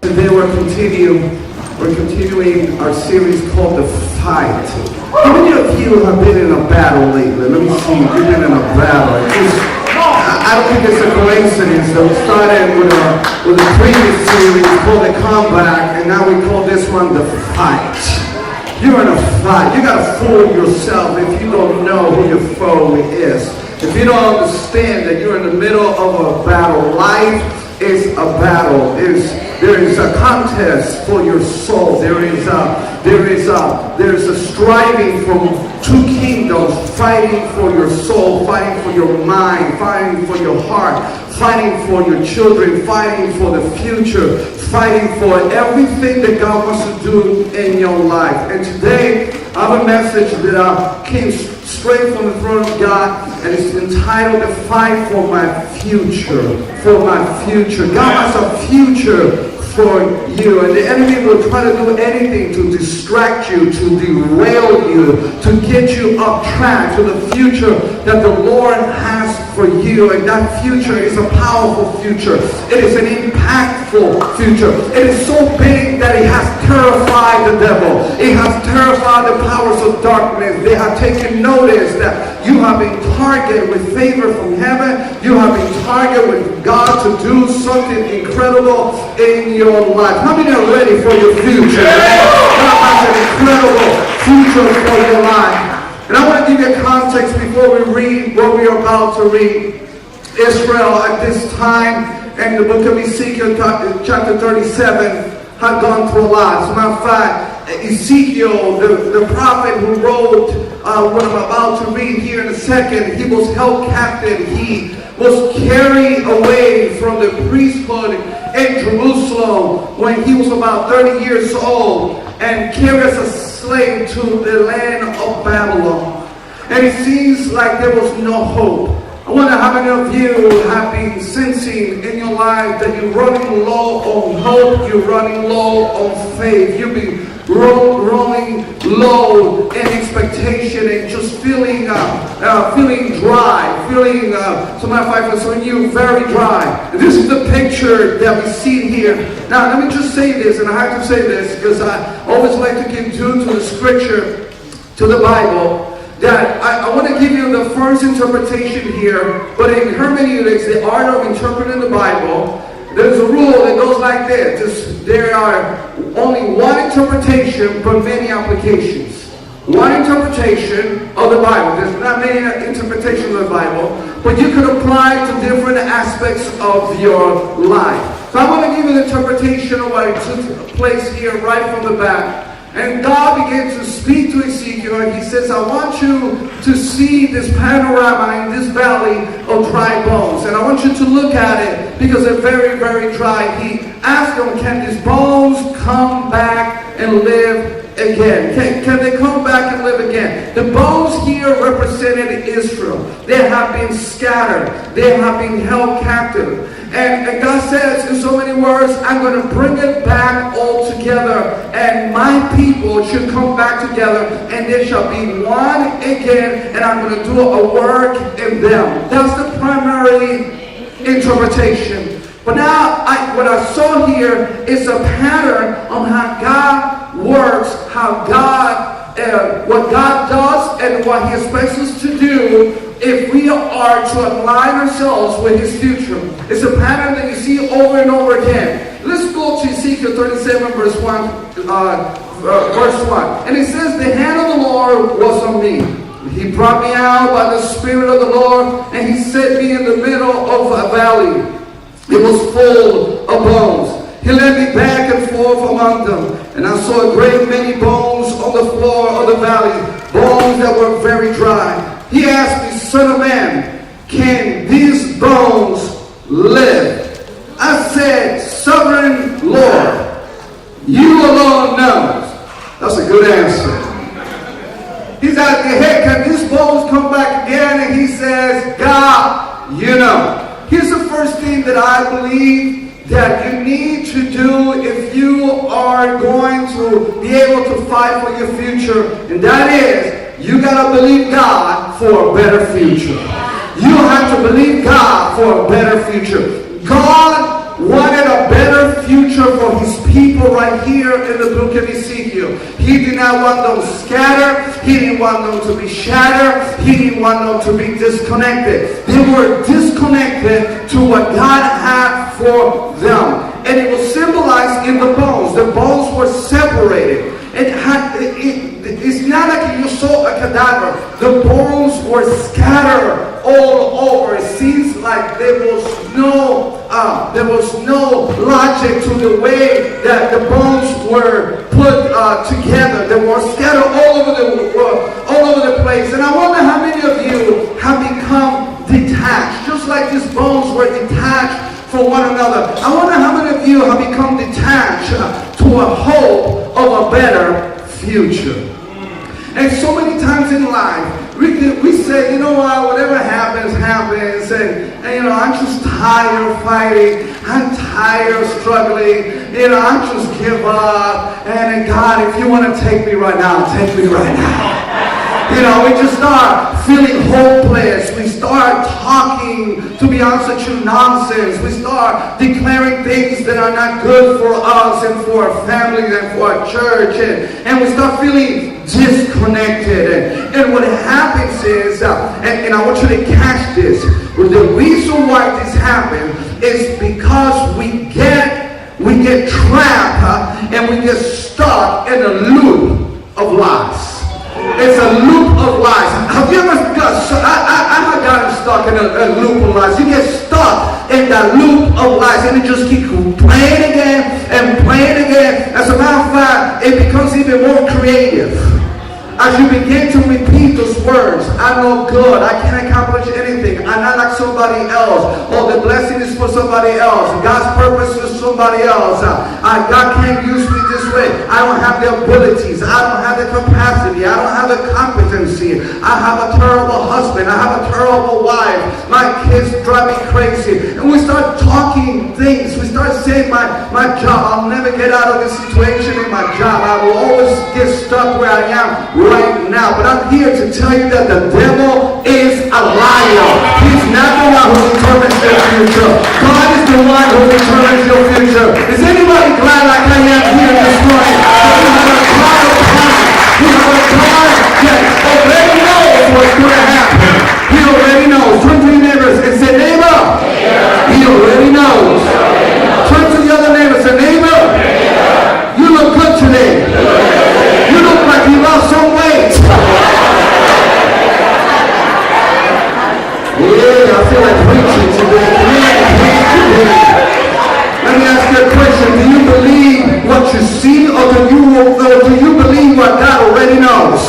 Today we're continuing our series called The Fight. How many of you have been in a battle lately? Let me see, you've been in a battle. I don't think it's a coincidence that we started with a previous series called The Comeback, and now we call this one The Fight. You're in a fight. You gotta fool yourself if you don't know who your foe is. If you don't understand that you're in the middle of a battle. Life is a battle. There is a contest for your soul. There is a striving from two kingdoms, fighting for your soul, fighting for your mind, fighting for your heart, fighting for your children, fighting for the future, fighting for everything that God wants to do in your life. And today, I have a message that came straight from the throne of God, and it's entitled "The Fight for My Future." For my future. God has a future for you, and the enemy will try to do anything to distract you, to derail you, to get you off track to the future that the Lord has for you. And that future is a powerful future. It is an impactful future. It is so big that it has terrified the devil. It has terrified the powers of darkness. They have taken notice that you have been targeted with favor from heaven. You have been targeted with God to do something incredible in your life. How many are ready for your future? God has an incredible future for your life. And I want to give you a context before we read what we are about to read. Israel at this time in the book of Ezekiel chapter 37 had gone through a lot. As a matter of fact, Ezekiel, the prophet who wrote what I'm about to read here in a second, he was held captive. He was carried away from the priesthood in Jerusalem when he was about 30 years old and carried as a slave to the land of Babylon. And it seems like there was no hope. I wonder how many of you have been sensing in your life that you're running low on hope, you're running low on faith, you've been rolling low in expectation and just feeling dry, feeling, so matter of fact, for some of you, very dry. This is the picture that we see here. Now, let me just say this, and I have to say this because I always like to give due to the scripture, to the Bible, that I want to give you the first interpretation here, but in hermeneutics, the art of interpreting the Bible, there's a rule that goes like this. There are only one interpretation, but many applications. One interpretation of the Bible. There's not many interpretations of the Bible, but you can apply to different aspects of your life. So I want to give you the interpretation of what took place here right from the back. And God began to speak to Ezekiel, and he says, I want you to see this panorama in this valley of dry bones. And I want you to look at it because they're very, very dry. He asked them, can these bones come back and live again? Can they come back and live again? The bones here represented Israel. They have been scattered. They have been held captive. And God says in so many words, I'm going to bring it back all together, and my people should come back together, and they shall be one again, and I'm going to do a work in them. That's the primary interpretation. But now what I saw here is a pattern on how God works, how what God does, and what He expects us to do if we are to align ourselves with His future. It's a pattern that you see over and over again. Let's go to Ezekiel 37 verse 1. And it says, the hand of the Lord was on me. He brought me out by the Spirit of the Lord, and He set me in the middle of a valley. It was full of bones. He led me back and forth among them, and I saw a great many bones on the floor of the valley, bones that were very dry. He asked me, son of man, can these bones live? I said, sovereign Lord, you alone knows. That's a good answer. He's asking, hey, can these bones come back again? And he says, God, you know. Here's the first thing that I believe that you need to do if you are going to be able to fight for your future, and that is, you got to believe God for a better future. You have to believe God for a better future. God wanted a better future for his people right here in the book of Ezekiel. He did not want them scattered. He didn't want them to be shattered. He didn't want them to be disconnected. They were disconnected to what God had for them. And it was symbolized in the bones. The bones were separated. It's not like you saw a cadaver. The bones were scattered all over. It seems like there was no logic to the way that the bones were put together. They were scattered all over the world, all over the place. And I wonder how many of you have become detached, just like these bones were detached from one another. I wonder how many of you have become detached to a hope of a better future. And so many times in life, we say, you know what, whatever happens, happens. And I'm just tired of fighting. I'm tired of struggling. I just give up. And God, if you want to take me right now, take me right now. We just start feeling hopeless. We start talking, to be honest with you, nonsense. We start declaring things that are not good for us and for our family and for our church. And we start feeling disconnected. And what happens is, and I want you to catch this, the reason why this happens is because we get trapped and we get stuck in a loop of lies. It's a loop of lies. Have you ever I have gotten stuck in a loop of lies. You get stuck in that loop of lies and it just keeps playing again and playing again. As a matter of fact, it becomes even more creative. As you begin to repeat those words, I'm no good, I can't accomplish anything, I'm not like somebody else, or the blessing is for somebody else, God's purpose is for somebody else, God can't use me this way, I don't have the abilities, I don't have the capacity, I don't have the competency, I have a terrible husband, I have a terrible wife, my kids drive me crazy, and we start talking things, we start saying my job, I'll never get out of this situation in my job, I will always get stuck where I am right now. But I'm here to tell you that the devil is a liar. He's not the one who determines your future. God is the one who determines your future. Is anybody glad like I am here this morning? That we have a God of time. We have a God that already knows what's going to happen. He already knows. Turn to your neighbors and say, neighbor. He already knows. Turn to the other neighbor and say, neighbor. You look good today. You look like you lost some weight. Yeah, I feel like preaching today. Let me ask you a question. Do you believe what you see, or do you believe what God already knows?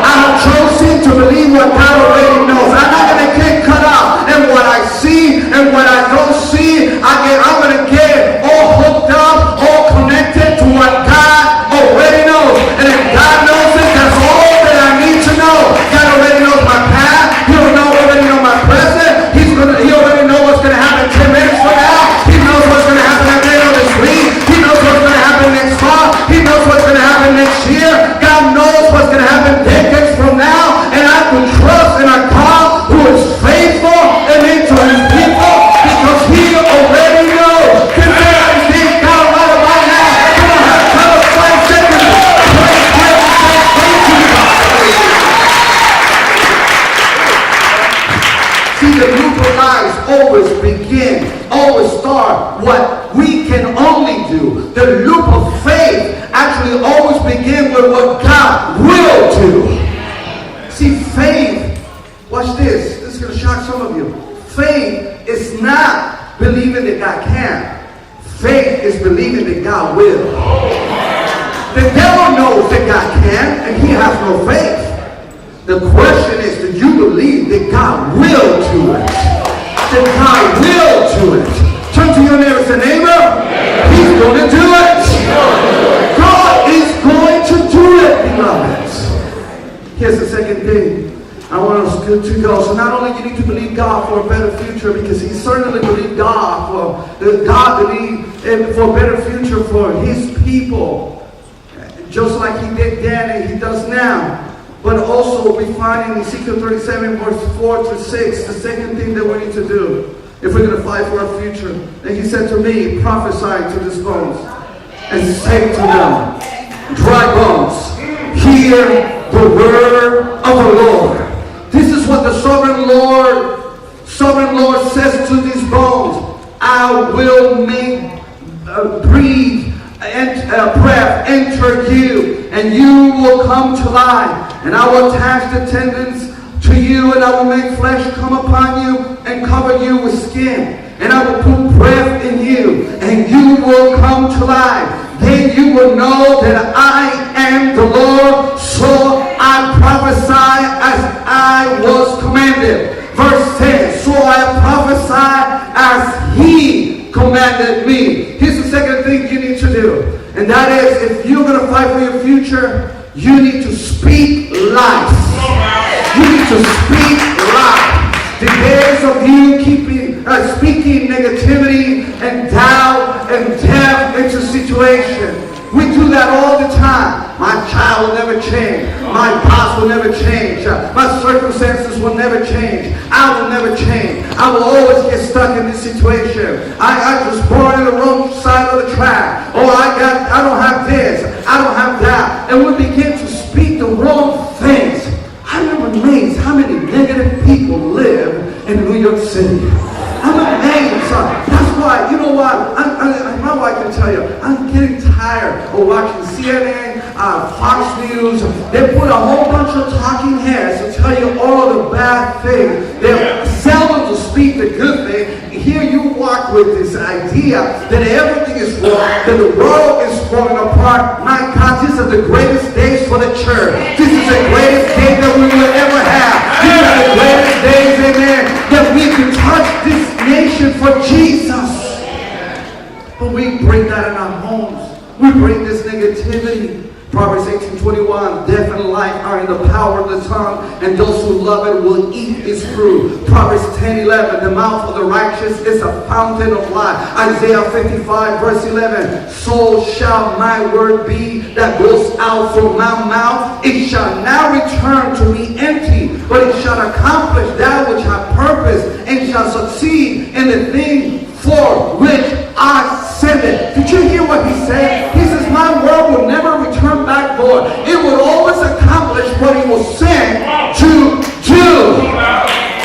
I have chosen to believe what God already knows. I'm not going to get cut out in what I see and what I don't see. I'm going to get all hooked up, all connected to what God already knows. And if God knows it, that's all that I need to know. God already knows my path. He already knows my present. He already knows what's going to happen 10 minutes from now. He knows what's going to happen at the end of this week. He knows what's going to happen next fall. He knows what's going to happen next year. God knows what's going to happen decades from now. And I can trust in a God who is faithful and into his people because he already knows. Can somebody thank God right about now? You don't have time of 5 seconds. Praise him and say thank you, God. See, the loop of lies always start what we can only do. The loop of faith actually always begins with what God will do. See, faith, watch this. This is going to shock some of you. Faith is not believing that God can. Faith is believing that God will. The devil knows that God can, and he has no faith. The question is, do you believe that God will do it? That God will do it. Turn to your neighbor and say, neighbor, he's going to do it. God is going to do it, beloveds. Here's the second thing I want us to go. So not only do you need to believe God for a better future, because he certainly believed God for a better future for his people, just like he did then and he does now. But also we find in Ezekiel 37 verse 4 to 6, the second thing that we need to do. if we're going to fight for our future. And he said to me, prophesy to these bones and say to them, dry bones, hear the word of the Lord. This is what the sovereign Lord says to these bones. I will make breathe and breath enter you, and you will come to life. And I will attach the tendons to you, and I will make flesh come upon you and cover you with skin. And I will put breath in you, and you will come to life. Then you will know that I am the Lord. So I prophesy as I was commanded. Verse 10, so I prophesy as he commanded me. Here's the second thing you need to do. And that is, if you're going to fight for your future, you need to speak life. You need to speak life. The days of you speaking negativity and doubt and death into situation. We do that all the time. My child will never change. My boss will never change. My circumstances will never change. I will never change. I will always get stuck in this situation. I was born on the wrong side of the track. Oh, I don't have this. I don't have that. And we begin to speak the wrong things. I'm amazed how many negative people live in New York City. I'm amazed. That's why, you know what? My wife can tell you, I'm getting tired of watching CNN, Fox News. They put a whole bunch of talking heads to tell you all the bad things. They're seldom to speak the good thing. Here you walk with this idea that everything is wrong, that the world is falling apart. My God, these are the greatest days for the church. This is the greatest day that we will ever have. These are the greatest days, amen, that we can touch this nation for Jesus. But we bring that in our homes. We bring this negativity. Proverbs 18:21, death and life are in the power of the tongue, and those who love it will eat its fruit. Proverbs 10:11, the mouth of the righteous is a fountain of life. Isaiah 55 verse 11, so shall my word be that goes out from my mouth. It shall not return to me empty, but it shall accomplish that which I purpose, and shall succeed in the thing for which I sent it. Did you hear what he said? He says, my word will never return back void. It will always accomplish what it was sent to do.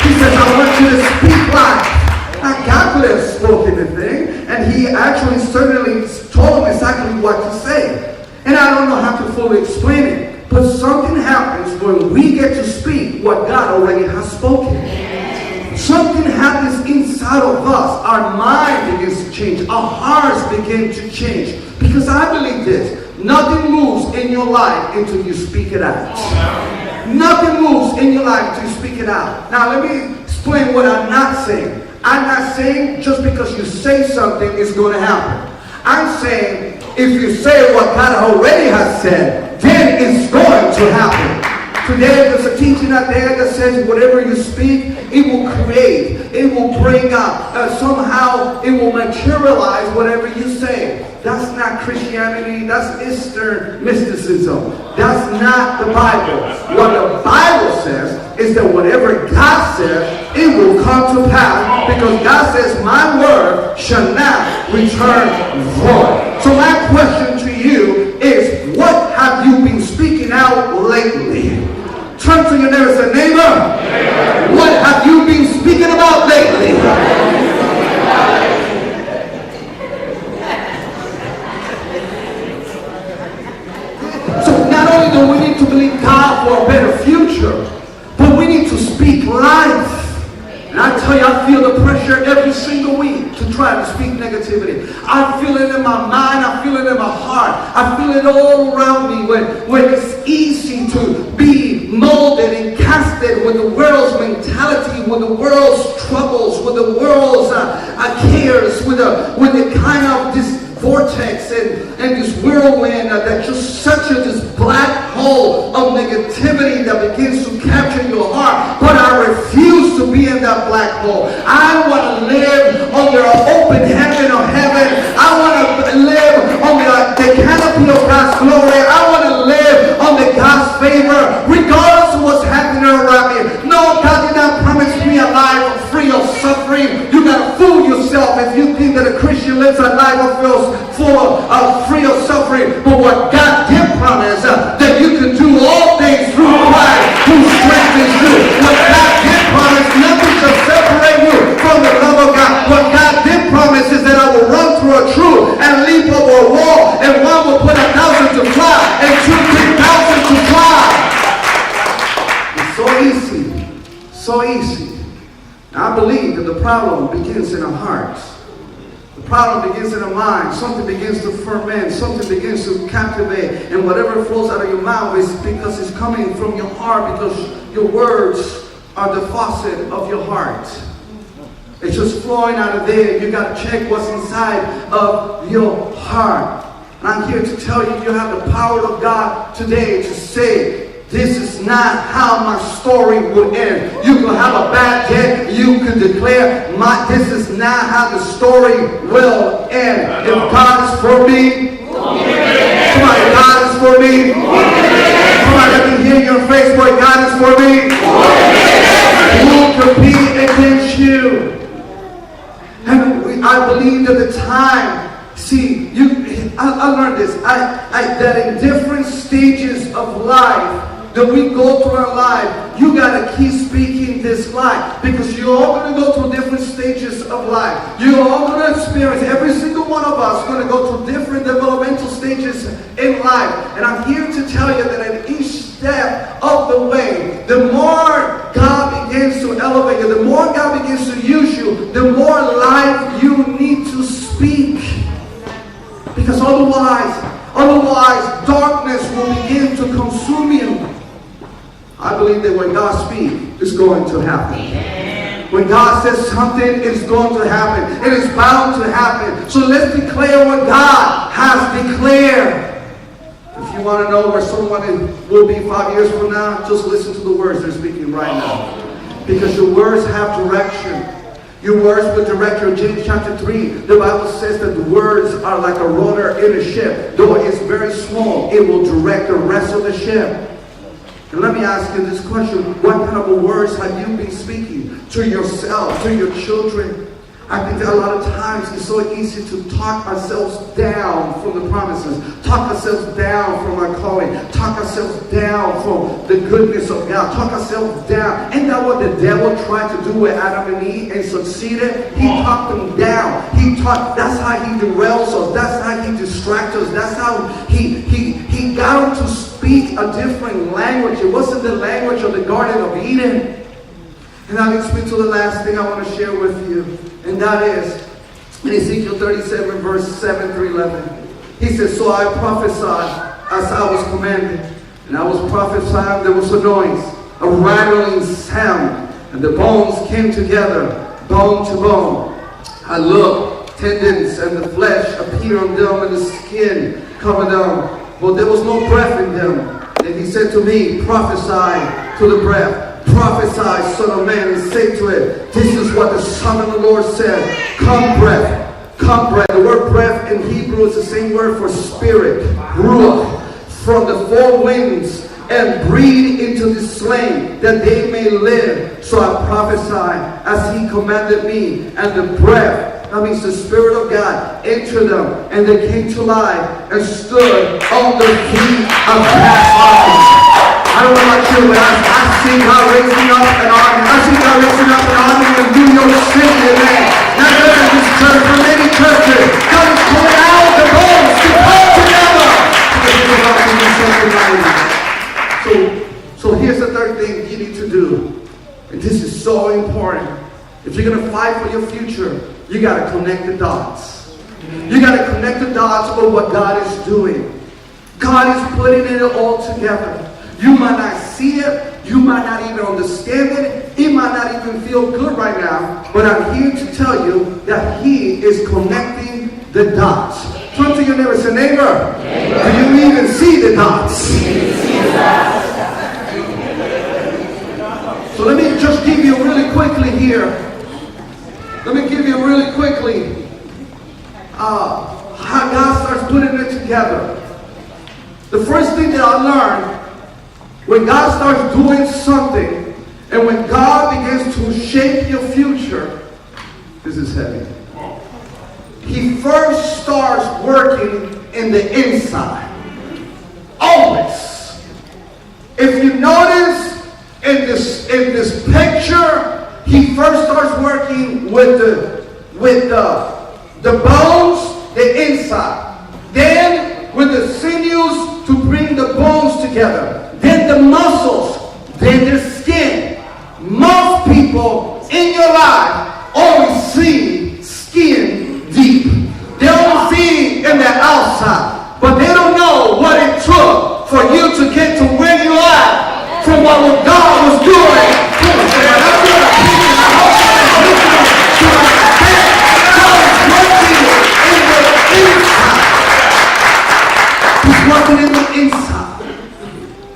He says, I want you to speak life. Now, God could have spoken the thing, and he actually certainly told him exactly what to say. And I don't know how to fully explain it, but something happens when we get to speak what God already has spoken. Something happens inside of us. Our mind begins to change. Our hearts begin to change. Because I believe this. Nothing moves in your life until you speak it out. Nothing moves in your life until you speak it out. Now let me explain what I'm not saying. I'm not saying just because you say something it's going to happen. I'm saying if you say what God already has said, then it's going to happen. Today there's a teaching out there that says whatever you speak, it will create, it will bring up, somehow it will materialize whatever you say. That's not Christianity, that's Eastern mysticism. That's not the Bible. What the Bible says is that whatever God says, it will come to pass, because God says, my word shall not return void. So my question to you is, what have you been speaking out lately? Turn to your neighbor and say, neighbor, what have you been speaking about lately? So not only do we need to believe God for a better future, but we need to speak life. And I tell you, I feel the pressure every single week to try to speak negativity. I feel it in my mind. I feel it in my heart. I feel it all around me when it's easy to be molded and casted with the world's mentality, with the world's troubles, with the world's cares, with the kind of this vortex and this whirlwind that just such this black hole of negativity that begins to capture your heart. But I refuse to be in that black hole. I want to live under an open heaven of heaven. I want to live under the canopy of God's glory. I want to live under God's favor, regardless of what's happening around me. No, God did not promise me a life free of suffering. You got to So easy. Now, I believe that the problem begins in our hearts. The problem begins in our mind. Something begins to ferment. Something begins to captivate. And whatever flows out of your mouth is because it's coming from your heart, because your words are the faucet of your heart. It's just flowing out of there. You got to check what's inside of your heart. And I'm here to tell you, you have the power of God today to say, this is not how my story will end. You can have a bad day. You can declare, this is not how the story will end. If God is for me, come on, if God is for me, come on, let me hear your face, boy, God is for me. Who could be against you? And I believe that the time, I learned this, that in different stages of life, that we go through our life, you got to keep speaking this life, because you're all going to go through different stages of life. You're all going to experience, every single one of us going to go through different developmental stages in life. And I'm here to tell you that at each step of the way, the more God begins to elevate you, the more God begins to use you, the more life you need to speak. Because otherwise, darkness will begin to consume you. I believe that when God speaks, it's going to happen. When God says something, it's going to happen. It is bound to happen. So let's declare what God has declared. If you want to know where someone will be 5 years from now, just listen to the words they're speaking right now. Because your words have direction. Your words will direct you. James chapter 3, the Bible says that the words are like a rudder in a ship. Though it's very small, it will direct the rest of the ship. And let me ask you this question. What kind of words have you been speaking to yourself, to your children? I think that a lot of times it's so easy to talk ourselves down from the promises, talk ourselves down from our calling, talk ourselves down from the goodness of God, talk ourselves down. Isn't that what the devil tried to do with Adam and Eve and succeeded? He talked them down. That's how he derails us. That's how he distracts us. That's how he got them to speak a different language. It wasn't the language of the Garden of Eden. And that leads me to the last thing I want to share with you. And that is in Ezekiel 37, verse 7 through 11. He says, so I prophesied as I was commanded. And I was prophesying, there was a noise, a rattling sound. And the bones came together, bone to bone. I looked, tendons and the flesh appeared on them, and the skin covered them. But there was no breath in them. And he said to me, prophesy to the breath. Prophesy, son of man, and say to it, this is what the Son of the Lord said. Come breath, come breath. The word breath in Hebrew is the same word for spirit, ruach, from the four winds, and breathe into the slain, that they may live. So I prophesied as he commanded me, and the breath, that means the Spirit of God, entered them, and they came to life and stood on the feet of past. I don't know about you, but I see God raising up an army. I see God raising up an army in New York City, amen. Not just in this church, but many churches. God is pulling out the bones to come together. So here's the third thing you need to do. And this is so important. If you're going to fight for your future, you got to connect the dots. You got to connect the dots of what God is doing. God is putting it all together. You might not see it. You might not even understand it. It might not even feel good right now. But I'm here to tell you that He is connecting the dots. Turn to your neighbor and say, neighbor, do you even see the dots? So let me just give you really quickly here. Let me give you really quickly how God starts putting it together. The first thing that I learned, when God starts doing something, and when God begins to shape your future, this is heavy. He first starts working in the inside. Always. If you notice in this picture, He first starts working with the bones, the inside. Then with the sinews to bring the bones together. Then the muscles, then the skin. Most from what God was doing. Come on, somebody. That's what I'm thinking. I hope somebody's listening to what I'm saying. God is working in the inside. He's working in the inside.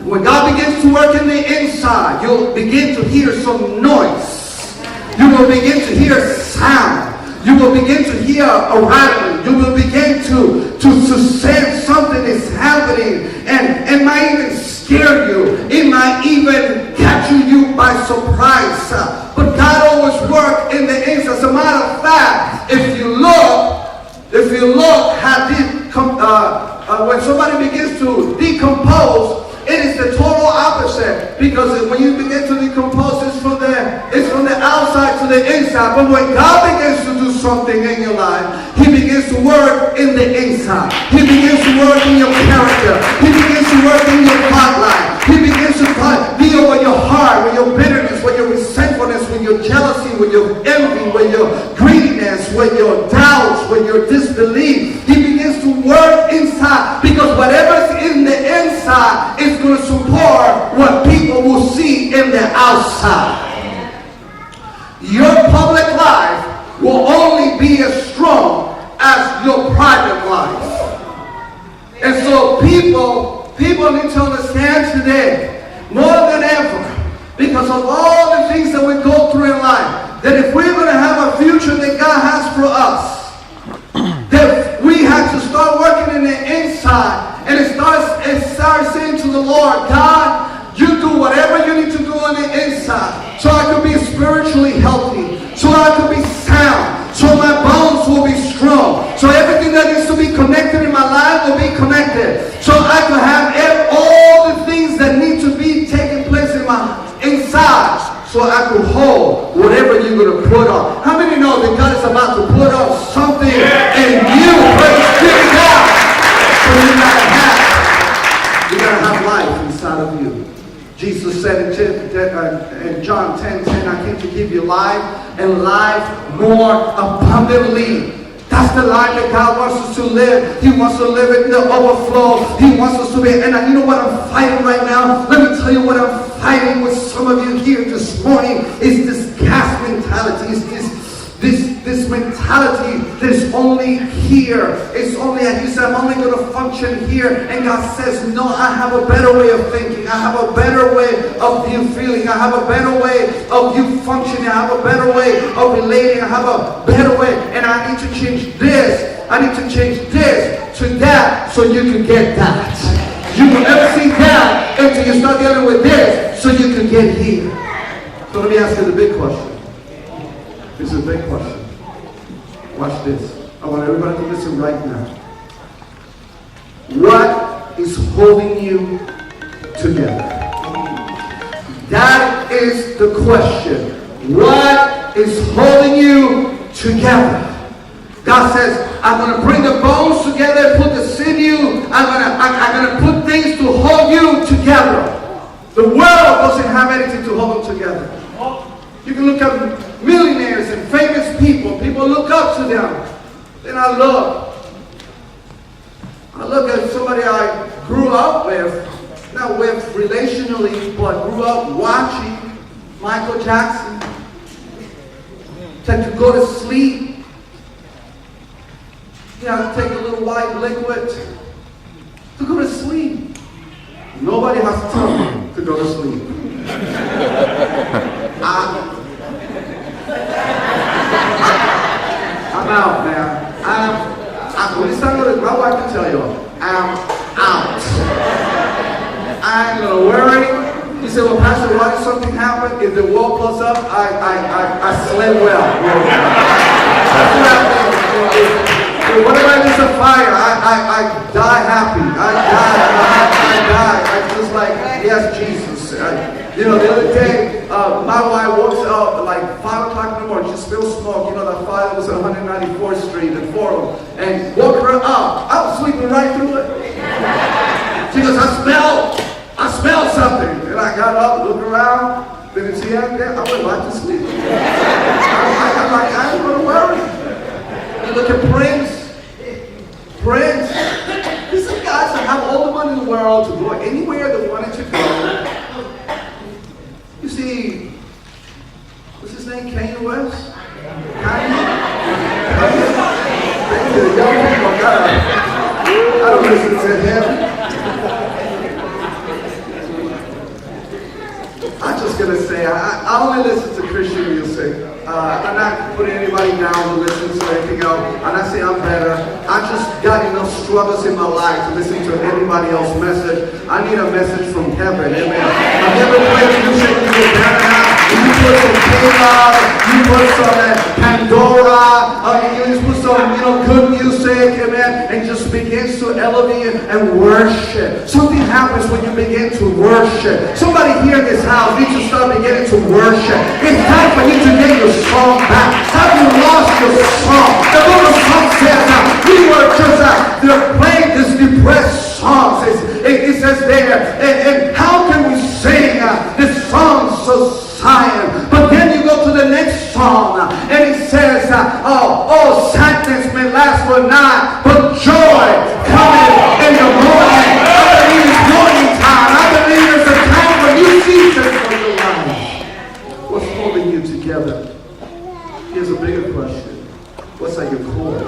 When God begins to work in the inside, you'll begin to hear some noise. You will begin to hear sound. You will begin to hear a rattling. You will begin to sense something is happening. And it might even scare you. It might even catch you by surprise. But God always works in the inside. As a matter of fact, if you look at when somebody begins to decompose, it is the total opposite, because when you begin to decompose, it's from the outside to the inside. But when God begins to do something in your life, He begins to work in the inside. He begins to work in your character. He begins to work in your heart life. He begins to deal with your heart, with your bitterness, with your resentfulness, with your jealousy, with your envy, with your greediness, with your doubts, with your disbelief. He begins to work inside, because whatever's in the inside is going to support what people will see in the outside. Your public life will only be as strong as your private life. And so people need to understand today, more than ever, because of all the things that we go through in life, that if we're going to have a future that God has for us, that we have to start working in the inside, and start saying to the Lord, God, you do whatever you need to do on the inside, so I could be spiritually healthy, so I could be sound, so my bones will be strong, so everything that needs to be connected in my life will be connected, so I could have all the things that need to be taking place in my inside, so I could hold whatever you're going to put on. How many know that God is about to put on something in you? Praise be to God. So you gotta have life inside of you. Jesus said in John 10:10, I came to give you life, and life more abundantly. That's the life that God wants us to live. He wants to live it in the overflow. He wants us to be, and you know what I'm fighting right now? Let me tell you what I'm fighting with some of you here this morning. Is this gas mentality. Is this mentality that is only here. It's only, and you said, I'm only going to function here. And God says, no, I have a better way of thinking. I have a better way of you feeling. I have a better way of you functioning. I have a better way of relating. I have a better way. And I need to change this. I need to change this to that so you can get that. You will never see that until you start dealing with this so you can get here. So let me ask you the big question. This is a big question. Watch this. I want everybody to listen right now. What is holding you together? That is the question. What is holding you together? God says, I'm going to bring the bones together, put the sinew. I'm going to put things to hold you together. The world doesn't have anything to hold them together. You can look at millionaires and famous people. People look up to them. Then I look at somebody I grew up with, not with relationally, but grew up watching, Michael Jackson. Tend to go to sleep. You have to take a little white liquid to go to sleep. Nobody has time to go to sleep. I'm out, man. When it's time to go, my wife can tell you, I'm out. I ain't gonna worry. He said, well, Pastor, why did something happen? If the wall blows up, I slept well. That's what happened. Whenever there's a fire, I die happy. I die. I just like, yes, Jesus. The other day, my wife walks out like 5 o'clock in the morning. She smells smoke. That fire was at 194th Street and Forum. And woke her up. I was sleeping right through it. She goes, I smell something. And I got up, looked around, didn't see anything. I went back to sleep. I'm like, I ain't gonna worry. You look at Prince. These are guys that have all the money in the world to go anywhere they wanted to go. I'm just going to say, I only listen to Christian music. I'm not putting anybody down to listen to anything else. I'm not saying I'm better. I just got enough struggles in my life to listen to anybody else's message. I need a message from heaven. Amen. I've never played music you get better now. You put some K-Love, you put some Pandora, you put some, good music, amen, and just begins to elevate and worship. Something happens when you begin to worship. Somebody here in this house needs to start beginning to worship. It's time for you to get your song back. Have you lost your song? The book of Psalms says we were just playing this depressed songs. It says there, and how can we sing the songs of Zion? But then you go to the next song, and it says, sadness may last for a night, but joy cometh in the morning. I believe it's morning time. I believe there's a time for new seasons for your life. What's holding you together? Here's a bigger question. What's at your core?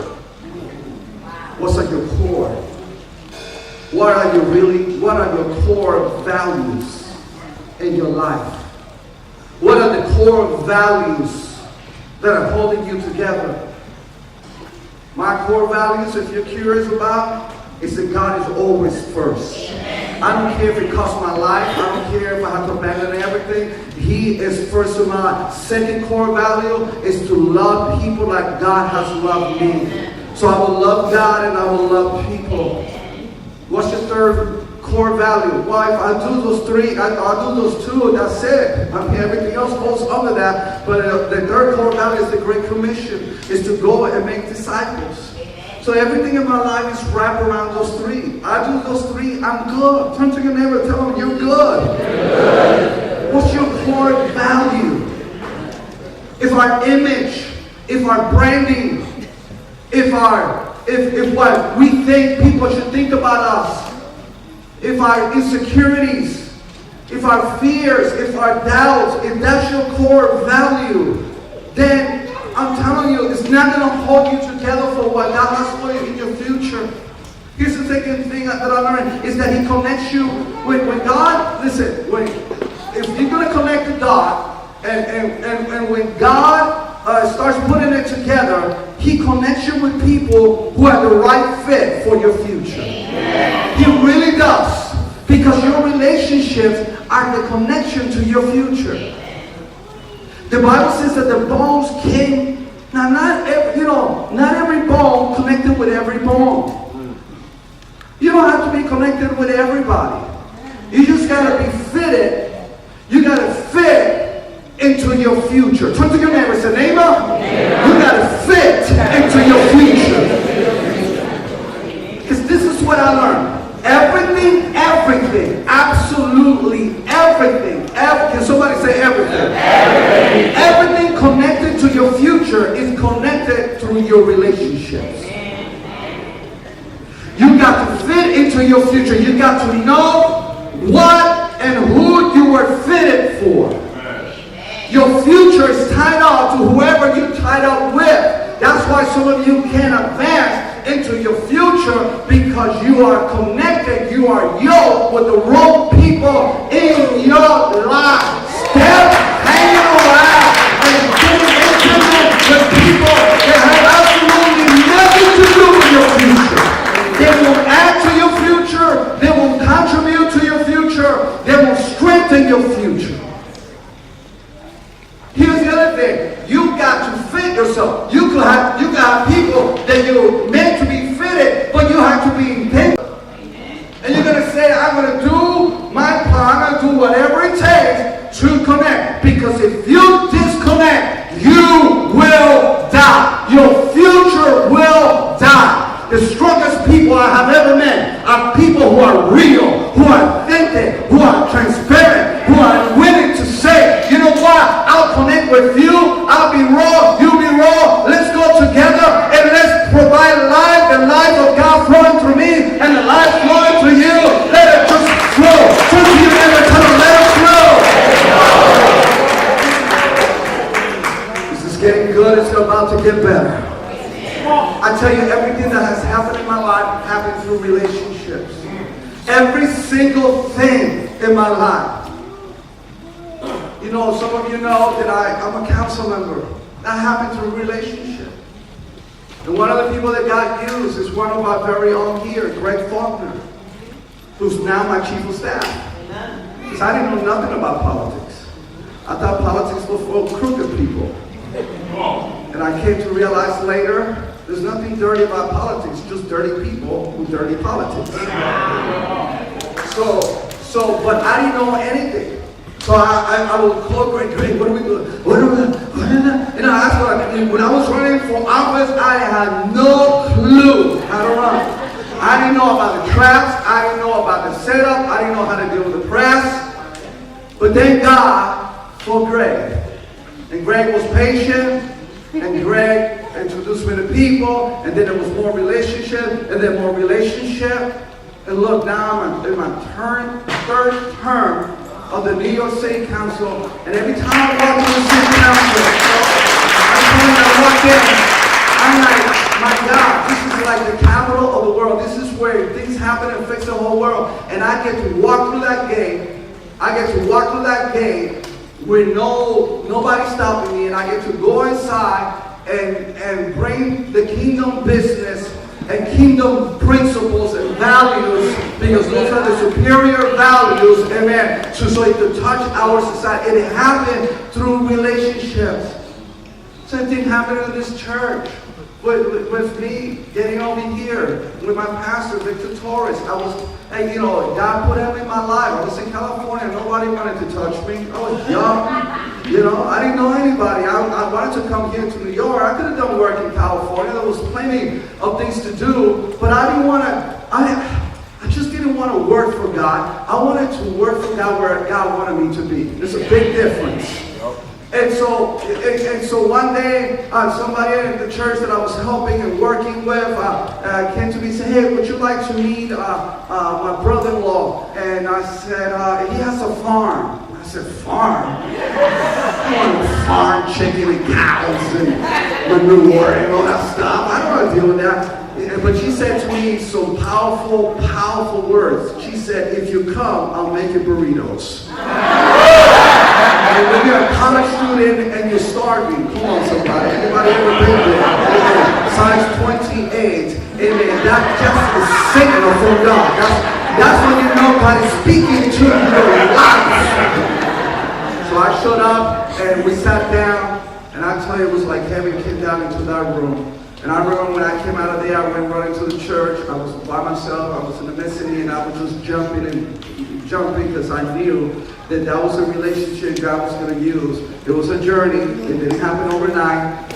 What's at your core? What are your core values in your life? What are the core values that are holding you together? My core values, if you're curious about, is that God is always first. I don't care if it costs my life. I don't care if I have to abandon everything. He is first of my life. Second core value is to love people like God has loved me. So I will love God and I will love people. What's your third core value? Well, if I do those three, I'll do those two, that's it. I mean, everything else goes under that. But the third core value is the Great Commission, is to go and make disciples. So everything in my life is wrapped around those three. I do those three, I'm good. Turn to your neighbor and tell them, you're good. What's your core value? If our image, if our branding, if what we think people should think about us, if our insecurities, if our fears, if our doubts, if that's your core value, then I'm telling you, it's not going to hold you together for what God has for you in your future. Here's the second thing that I learned, is that He connects you with God. Listen, if you're going to connect to God, and when God starts putting it together, He connects you with people who are the right fit for your future. He really does. Because your relationships are the connection to your future. The Bible says that the bones came. Now, not every bone connected with every bone. You don't have to be connected with everybody. You just got to be fitted. You got to fit into your future. Turn to your neighbor and say, neighbor, you got to fit into your future. Because this is what I learned. Everything, absolutely everything. Can somebody say everything? Everything connected to your future is connected through your relationships. You got to fit into your future. You got to know what and who you were fitted for. Your future is tied up to whoever you're tied up with. That's why some of you can't advance into your future, because you are connected, you are yoked with the wrong people in your life. Stop hanging around and getting intimate with people that have absolutely nothing to do with your future. They will add to your future, they will contribute to your future, they will strengthen your future. Here's the other thing. You got to fit yourself. You got people that you're meant to be fitted, but you have to be intentional. And you're going to say, I'm going to do my part. I'm going to do whatever it takes to connect. Because if you disconnect, you will die. Your future will die. The strongest people I have ever met are people who are real, who are authentic, who are transparent, who are willing to say, you know what, I'll connect with you, I'll be raw, you'll be raw, let's go together and let's provide life, the life of God flowing through me and the life flowing through you. Let it just flow. Turn to your neighbor and tell them, let it flow. This is getting good, it's about to get better. I tell you, everything that has happened in my life happened through relationships. Every single thing in my life You know, some of you know that I'm a council member. That happened through a relationship. And one of the people that God used is one of our very own here, Greg Faulkner, who's now my chief of staff. Because I didn't know nothing about politics. I thought politics was for crooked people. And I came to realize later, there's nothing dirty about politics, just dirty people who dirty politics. But I didn't know anything. So I would call Greg, what are we doing? And I asked what I mean. When I was running for office, I had no clue how to run. I didn't know about the traps. I didn't know about the setup. I didn't know how to deal with the press. But thank God for Greg. And Greg was patient. And Greg introduced me to people. And then there was more relationship. And then more relationship. And look, now I'm in my third term of the New York City Council, and every time I walk into the City Council, I'm like, my God, this is like the capital of the world. This is where things happen and fix the whole world. And I get to walk through that gate. With nobody stopping me, and I get to go inside and bring the kingdom business and kingdom principles and values, because those are the superior values, amen, so it could touch our society. It happened through relationships. Same thing happened in this church with me getting over here with my pastor, Victor Torres. God put him in my life. I was in California. Nobody wanted to touch me. I was young. I didn't know anybody. I wanted to come here to New York. I could have done work in California. There was plenty of things to do, but I didn't want to. I just didn't want to work for God. I wanted to work for God where God wanted me to be. There's a big difference. And so one day, somebody in the church that I was helping and working with came to me and said, hey, would you like to meet my brother-in-law? And I said, he has a farm. I said, farm? I want to farm chicken and cows and manure and all that stuff. I don't want to deal with that. But she said to me some powerful, powerful words. She said, if you come, I'll make you burritos. And when you're a college student and you're starving, come on somebody, anybody ever been there? Size 28, amen, that just is signal from God. That's when you know God is speaking to your life. So I showed up and we sat down, and I tell you, it was like heaven came down into that room. And I remember when I came out of there, I went running to the church. I was by myself, I was in the vicinity, and I was just jumping because I knew that was a relationship God was going to use. It was a journey. It didn't happen overnight,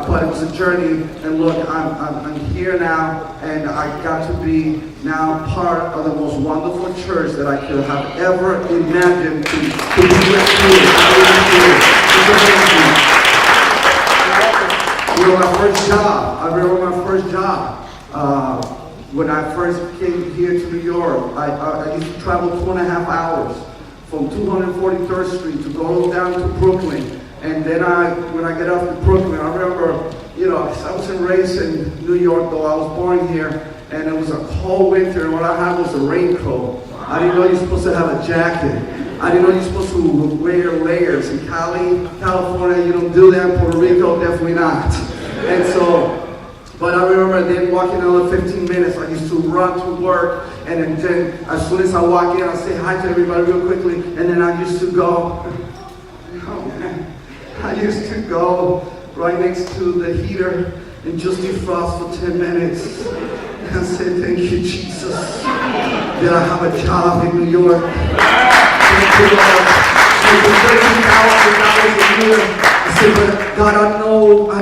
but it was a journey. And look, I'm here now, and I got to be now part of the most wonderful church that I could have ever imagined to be with. My first job. I remember my first job. When I first came here to New York, I used to travel 2.5 hours from 243rd Street to go down to Brooklyn. And then when I get off to Brooklyn, I remember, I wasn't raised in New York, though I was born here, and it was a cold winter, and what I had was a raincoat. I didn't know you're supposed to have a jacket. I didn't know you're supposed to wear layers. In California, you don't do that. Puerto Rico, definitely not. And so, but I remember then walking another 15 minutes. I used to run to work, and then as soon as I walk in, I say hi to everybody real quickly, and then I used to go, I used to go right next to the heater and just defrost for 10 minutes. And I said, thank you, Jesus, that I have a job in New York. Thank you, Lord. $13,000 a year. I said, but God, I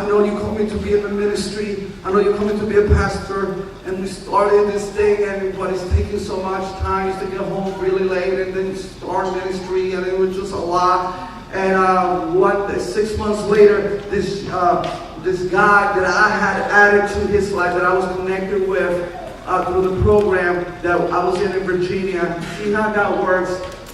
know you called me to be in the ministry. I know you called me to be a pastor. And we started this thing, but it's taking so much time. I used to get home really late and then start ministry, and it was just a lot. And 6 months later, this guy that I had added to his life, that I was connected with through the program that I was in Virginia. See how that works. I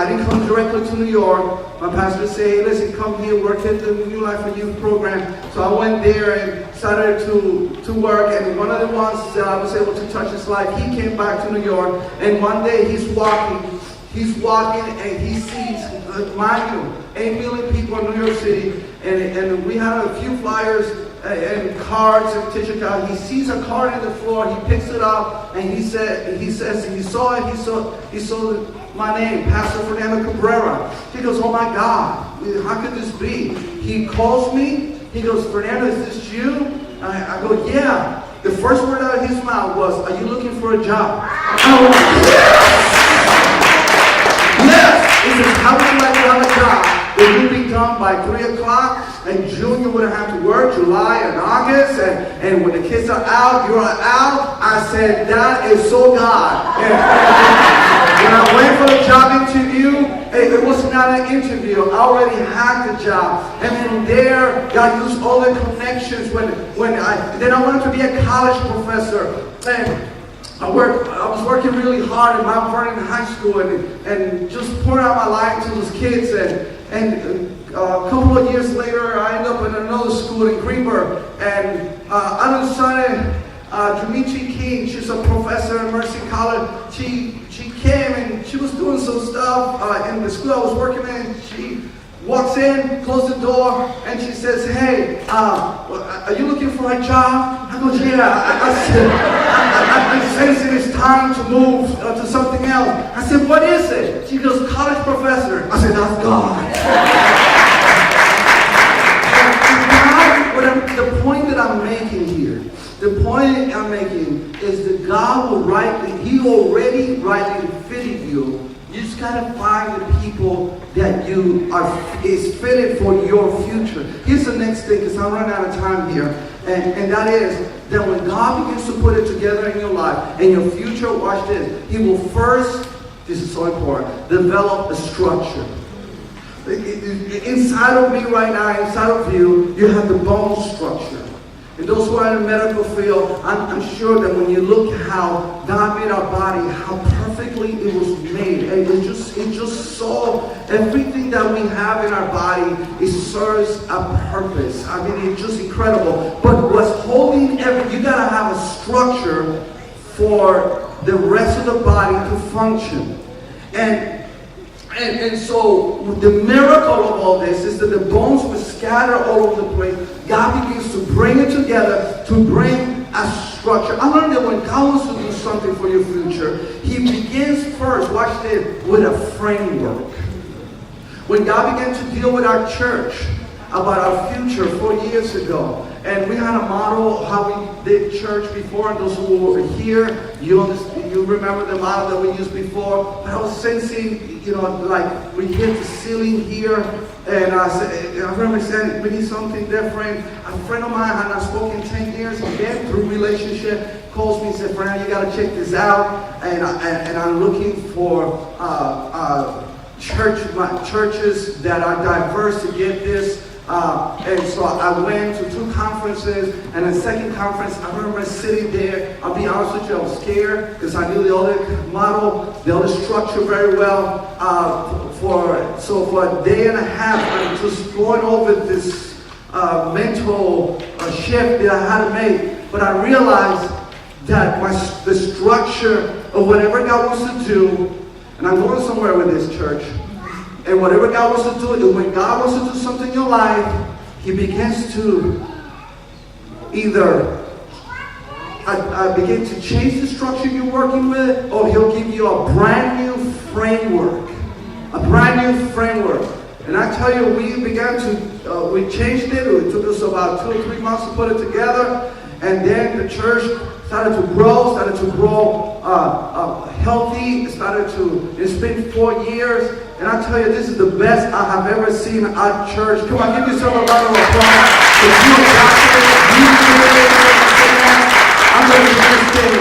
didn't come directly to New York. My pastor said, hey, listen, come here, work at the New Life for Youth program. So I went there and started to work. And one of the ones that I was able to touch his life, he came back to New York. And one day he's walking and he sees mind you, 8 million people in New York City, and we had a few flyers and cards and t-shirt out. He sees a card in the floor, he picks it up, and he says he saw it, he saw my name, Pastor Fernando Cabrera. He goes, oh my God, how could this be? He calls me, he goes, Fernando, is this you? I go, yeah. The first word out of his mouth was, are you looking for a job? I went, yes! He says, how would you like to have a job? It would be done by 3 o'clock, and June you wouldn't have to work, July and August, and when the kids are out, you're out. I said, that is so God. When I went for the job interview, it was not an interview. I already had the job. And then there, God used all the connections then I wanted to be a college professor. And I was working really hard in Mount Vernon High School and just pouring out my life to those kids. And a couple of years later, I ended up in another school in Greenberg. And all of a sudden, Dimitri King, she's a professor at Mercy College. She came and she was doing some stuff in the school I was working in. She walks in, closed the door, and she says, hey, are you looking for a job? I go, yeah. I'm sensing it's time to move to something else. I said, what is it? She goes, college professor. I said, that's God. The point that I'm making here, the point I'm making is that God will He already rightly fitted you. You just gotta find the people that is fitted for your future. Here's the next thing, because I'm running out of time here, and that is that when God begins to put it together in your life, in your future, watch this, He will first, this is so important, develop a structure. Inside of me right now, inside of you, you have the bone structure. And those who are in the medical field, I'm sure that when you look how God made our body, how perfectly it was made, and it just saw everything that we have in our body, it serves a purpose. I mean, it's just incredible. But what's holding you gotta have a structure for the rest of the body to function. And so the miracle of all this is that the bones were scattered all over the place. God begins to bring it together to bring a structure. I learned that when God wants to do something for your future, He begins first, watch this, with a framework. When God began to deal with our church about our future 4 years ago, and we had a model how we did church before, and those who were here, you remember the model that we used before. But I was sensing, like we hit the ceiling here, and I remember saying, we need something different. A friend of mine had not spoken in 10 years, again, through relationship, calls me and said, Fernando, you got to check this out, and I'm looking for churches that are diverse to get this. And so I went to 2 conferences, and the second conference, I remember sitting there. I'll be honest with you, I was scared because I knew the other model, the other structure very well. For a day and a half, I'm just going over this mental shift that I had to make. But I realized that the structure of whatever God wants to do, and I'm going somewhere with this church, and whatever God wants to do, and when God wants to do something in your life, He begins to either begin to change the structure you're working with, or He'll give you a brand new framework. A brand new framework. And I tell you, we changed it. It took us about 2 or 3 months to put it together. And then the church started to grow healthy. It's been 4 years. And I tell you, this is the best I have ever seen at church. Come on, give yourself a round of applause. If you got I'm going to do this thing.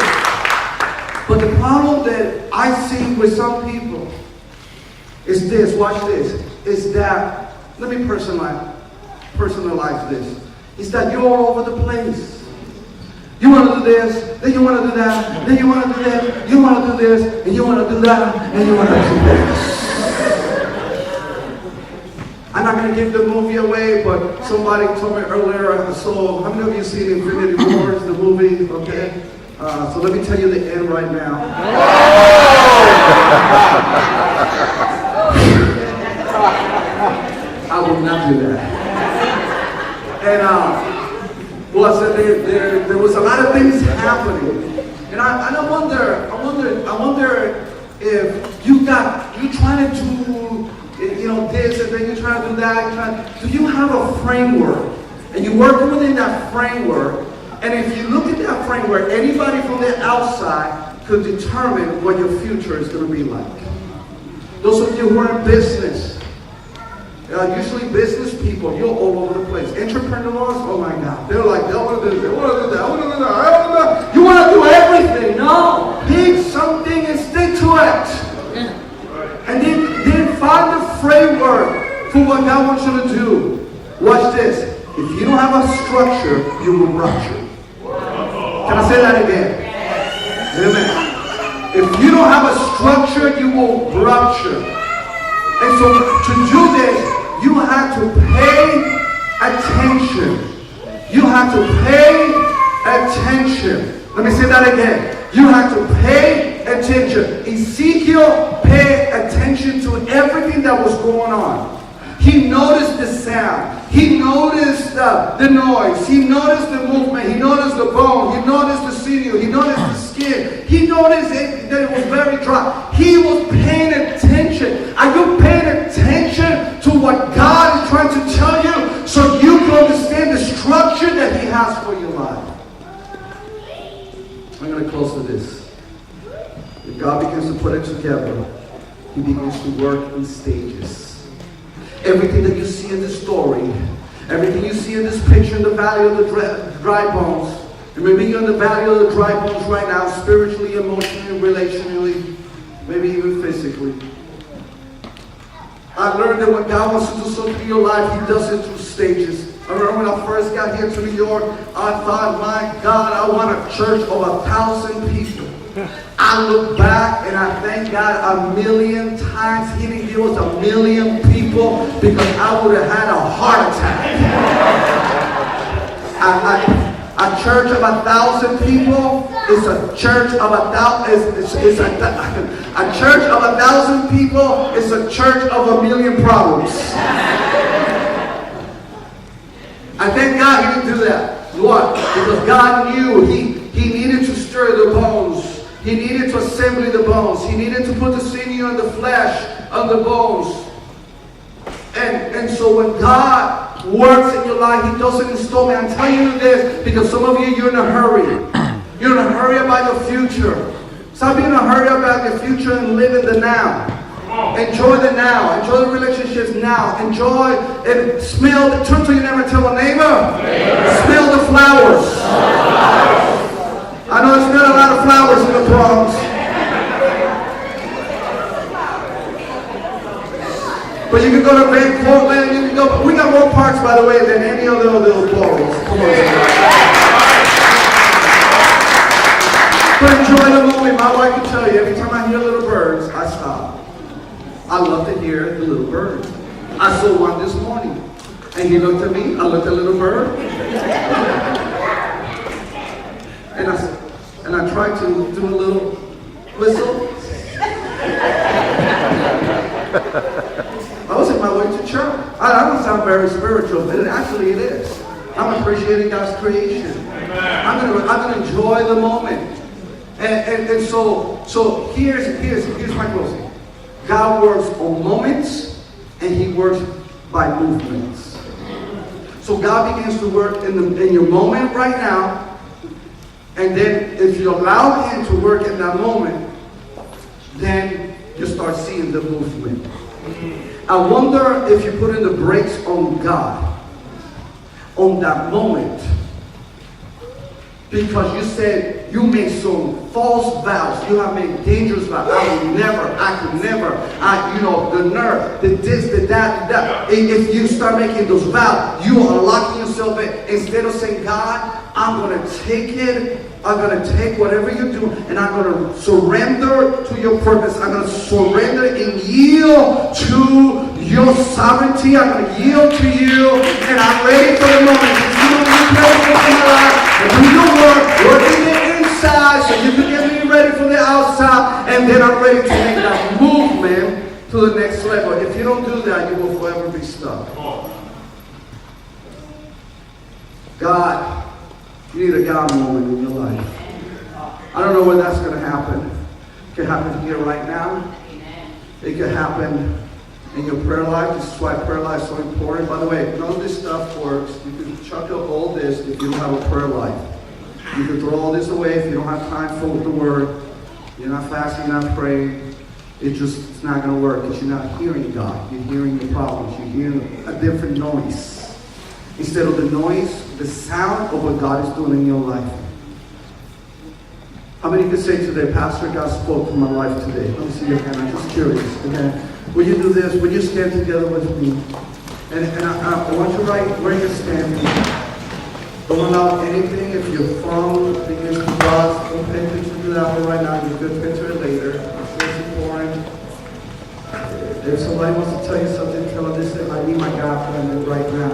But the problem that I see with some people is this, watch this, is that, let me personalize this, is that you're all over the place. You want to do this, then you want to do that, then you want to do that, you want to do this, and you want to do that, and you want to do this. I'm not going to give the movie away, but somebody told me earlier, so how many of you seen Infinity Wars, the movie, okay? So let me tell you the end right now. do that. And there was a lot of things happening. And I wonder if you trying to do, this, and then you try to do that. Do you have a framework? And you're working within that framework. And if you look at that framework, anybody from the outside could determine what your future is going to be like. Those of you who are in business, usually business people, you're all over the place. Entrepreneurs, oh my God, they want to do this, they want to do that, I want to do that, I want to do that. You want to do everything. No, pick something and stick to it. And then find the framework for what God wants you to do. Watch this. If you don't have a structure, you will rupture. Can I say that again? Amen. If you don't have a structure, you will rupture. And so to do this, you have to pay attention. You have to pay attention. Let me say that again. You have to pay attention. Ezekiel paid attention to everything that was going on. He noticed the sound. He noticed the noise. He noticed the movement. He noticed the bone. He noticed the sinew. He noticed the skin. He noticed that it was very dry. He was paying attention. Are you paying attention to what God is trying to tell you so you can understand the structure that He has for your life? I'm going to close with this. If God begins to put it together, He begins to work in stages. Everything that you see in this story, everything you see in this picture in the valley of the dry bones, and maybe you're in the valley of the dry bones right now, spiritually, emotionally, relationally, maybe even physically. I learned that when God wants to do something in your life, He does it through stages. I remember when I first got here to New York, I thought, my God, I want a church of 1,000 people. I look back and I thank God 1,000,000 times He didn't give us 1,000,000 people because I would have had a heart attack. A church of 1,000 people is a church of 1,000. A church of 1,000 people is a church of 1,000,000 problems. I thank God He didn't do that. What? Because God knew He needed to stir the bones. He needed to assemble the bones. He needed to put the sinew and the flesh on the bones. And so when God works in your life, He doesn't install me. I'm telling you this because some of you're in a hurry. You're in a hurry about your future. Stop being in a hurry about your future and live in the now. Enjoy the now. Enjoy the relationships now. Enjoy and smell. Turn to your neighbor and tell a neighbor. Smell the flowers. I know there's not a lot of flowers in the Bronx. But you can go to Van Portland, you can go, we got more parks, by the way, than any other little boroughs. Come on. But enjoy the moment. My wife can tell you, every time I hear little birds, I stop. I love to hear the little birds. I saw one this morning. And he looked at me, I looked at the little bird. And I tried to do a little whistle. I was on my way to church. I don't sound very spiritual, but it is. I'm appreciating God's creation. I'm gonna enjoy the moment. And so here's my closing. God works on moments, and He works by movements. So God begins to work in your moment right now. And then if you allow Him to work in that moment, then you start seeing the movement. I wonder if you put in the brakes on God on that moment. Because you said you made some false vows. You have made dangerous vows. I could never, the nerve, the this, the that. If you start making those vows, you are locking yourself in. Instead of saying, God, I'm going to take it. I'm going to take whatever you do, and I'm going to surrender to your purpose. I'm going to surrender and yield to your sovereignty. I'm going to yield to you, and I'm ready for the moment. Do your work in the inside so you can get me ready for the outside, and then I'm ready to make that movement to the next level. If you don't do that, you will forever be stuck. God, you need a God moment in your life. I don't know when that's going to happen. It could happen here right now. It could happen in your prayer life. This is why prayer life is so important. By the way, none of this stuff works. You can chuck up all this if you don't have a prayer life. You can throw all this away if you don't have time for the word. You're not fasting, you're not praying. It's not going to work because you're not hearing God. You're hearing the problems. You're hearing a different noise. Instead of the noise, the sound of what God is doing in your life. How many could say today, Pastor, God spoke to my life today? Let me see your hand. I'm just curious. Okay? Will you do this? Will you stand together with me? And I want you right where you're standing. Don't allow anything. If your phone begins to buzz, don't pay attention to that one right now. You could picture it later. I'm sure it's important. If somebody wants to tell you something, tell them this. I need my God plan right now.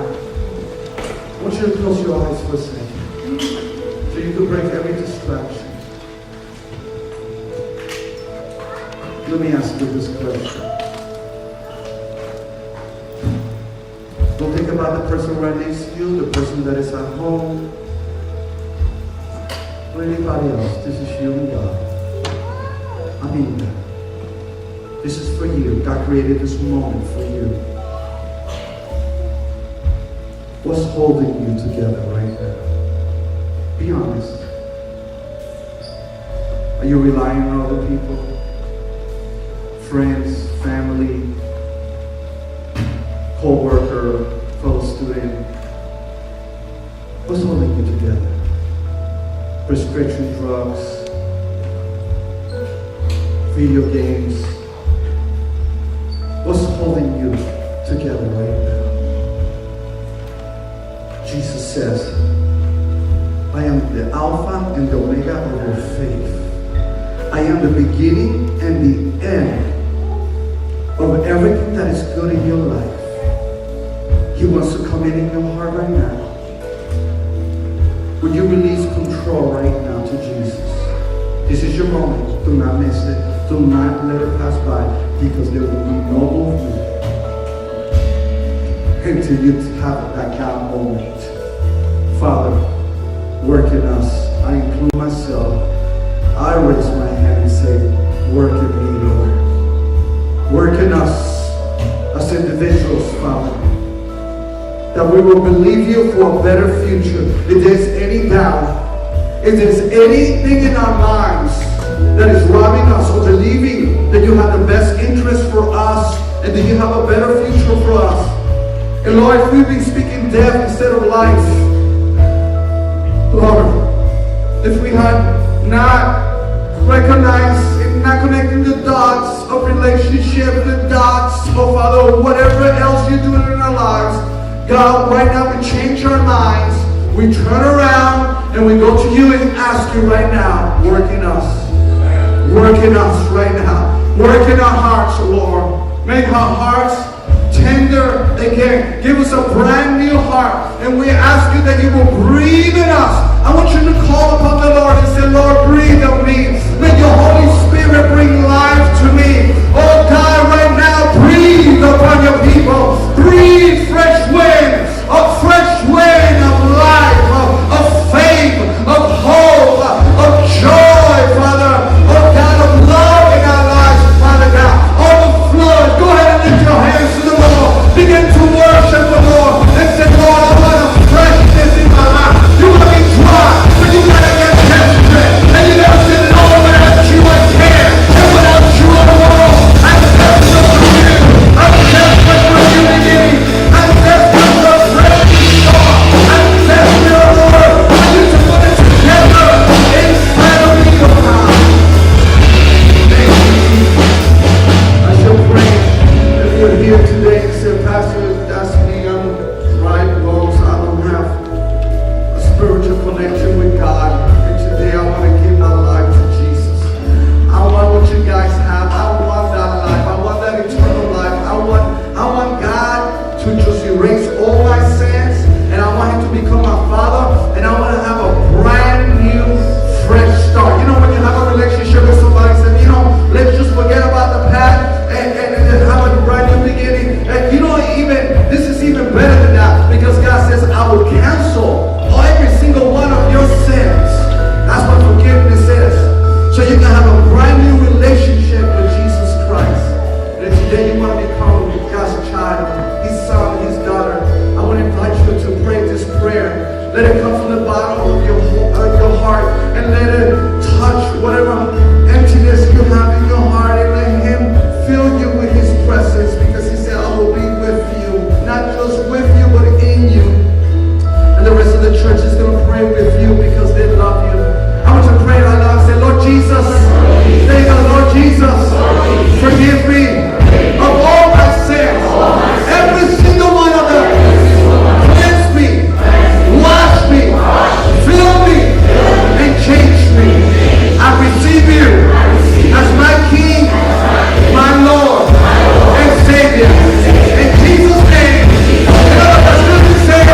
I want you to close your eyes for a second. So you can break every distraction. Let me ask you this question. Don't think about the person right next to you, the person that is at home, or anybody else. This is you and God. I mean that. This is for you. God created this moment for you. What's holding you together right now? Be honest. Are you relying on other people? Friends, family, co-worker, fellow student? What's holding you together? Prescription drugs, video games. What's holding you together right now? Jesus says, I am the Alpha and the Omega of your faith. I am the beginning and the end of everything that is good in your life. He wants to come in your heart right now. Will you release control right now to Jesus? This is your moment. Do not miss it. Do not let it pass by, because there will be no movement until you have that God moment. Father, work in us. I include myself. I raise my hand and say, work in me, Lord. Work in us as individuals, Father, that we will believe you for a better future. If there's any doubt, if there's anything in our minds that is robbing us of believing that you have the best interest for us and that you have a better future for us, and Lord, if we've been speaking death instead of life, Lord, if we had not recognized and not connecting the dots of relationship, the dots of Father, whatever else you're doing in our lives, God, right now we change our minds, we turn around and we go to you and ask you right now, work in us right now, work in our hearts, Lord, make our hearts tender again. Give us a brand new heart. And we ask you that you will breathe in us. I want you to call upon the Lord and say, Lord, breathe on me. Let your Holy Spirit bring life to me. Oh God, right now, breathe upon your people. Breathe fresh wind, a fresh wind of life, of faith, of hope, of joy, Father. Oh God, of love in our lives, Father God. Overflow. Go ahead and lift your hands to the Lord. Begin to worship the Lord and say, Lord, I want a freshness in my life. You want to be dry, but you got to get desperate. And you got to say, no, without you I can't. And without you I won't. I'm desperate for you. I'm desperate for unity. I'm desperate for a fresh start. I'm desperate, Lord, for you to put it together inside of me, oh God. Thank you. I shall pray. If you're here today and say, Pastor, that's me, I'm right, Bronx, I don't have a spiritual connection with God, and today I want to give my life to Jesus. I want what you guys have. I want that life. I want that eternal life. I want God to just erase all my sins, and I want Him to become my Father, and I want to have a brand new, fresh start. You know, when you have a relationship with somebody, say, you know, let's just forget about the past and have a brand new beginning. And you know, even this is even better than that, because God says, I will cancel become God's child, his son, his daughter, I want to invite you to pray this prayer. Let it come from the bottom of your heart, and let it touch whatever emptiness you have in your heart, and let him fill you with his presence, because he said, I will be with you, not just with you, but in you. And the rest of the church is going to pray with you because they love you. I want you to pray out loud. Say, Lord Jesus, say, Lord Jesus, forgive me of all my sins, every single one of them. Cleanse me, wash me, fill me, and change me. I receive you as my King, my Lord, and Savior. In Jesus' name, let's just say,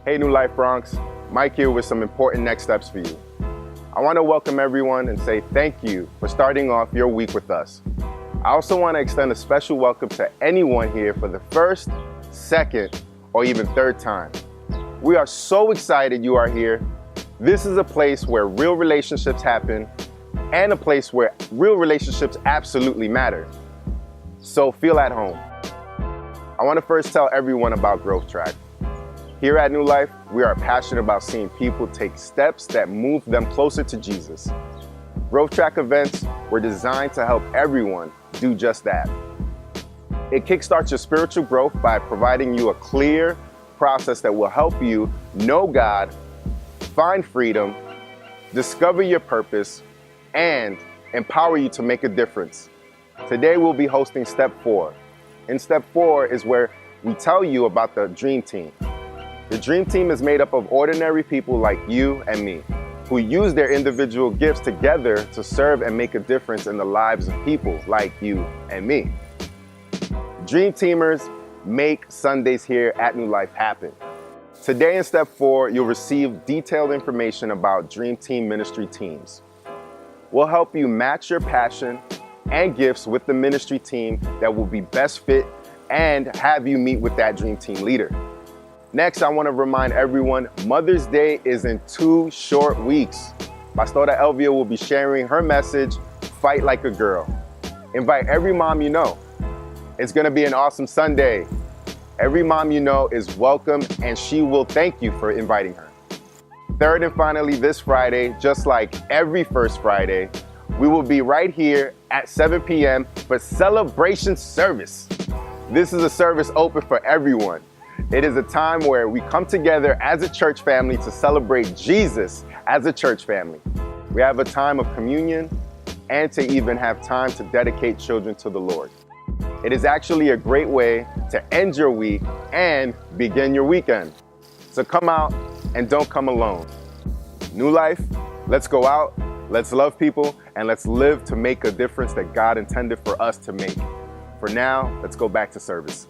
Hey New Life Bronx, Mike here with some important next steps for you. I want to welcome everyone and say thank you for starting off your week with us. I also want to extend a special welcome to anyone here for the first, second, or even third time. We are so excited you are here. This is a place where real relationships happen and a place where real relationships absolutely matter. So feel at home. I want to first tell everyone about Growth Track. Here at New Life, we are passionate about seeing people take steps that move them closer to Jesus. Growth Track events were designed to help everyone do just that. It kickstarts your spiritual growth by providing you a clear process that will help you know God, find freedom, discover your purpose, and empower you to make a difference. Today we'll be hosting Step 4. In Step 4 is where we tell you about the Dream Team. The Dream Team is made up of ordinary people like you and me, who use their individual gifts together to serve and make a difference in the lives of people like you and me. Dream Teamers make Sundays here at New Life happen. Today in Step 4, you'll receive detailed information about Dream Team ministry teams. We'll help you match your passion and gifts with the ministry team that will be best fit and have you meet with that Dream Team leader. Next, I want to remind everyone, Mother's Day is in 2 short weeks. Pastora Elvia will be sharing her message, Fight Like a Girl. Invite every mom you know. It's going to be an awesome Sunday. Every mom you know is welcome, and she will thank you for inviting her. Third and finally, this Friday, just like every first Friday, we will be right here at 7 p.m. for celebration service. This is a service open for everyone. It is a time where we come together as a church family to celebrate Jesus as a church family. We have a time of communion and to even have time to dedicate children to the Lord. It is actually a great way to end your week and begin your weekend. So come out and don't come alone. New Life, let's go out, let's love people, and let's live to make a difference that God intended for us to make. For now, let's go back to service.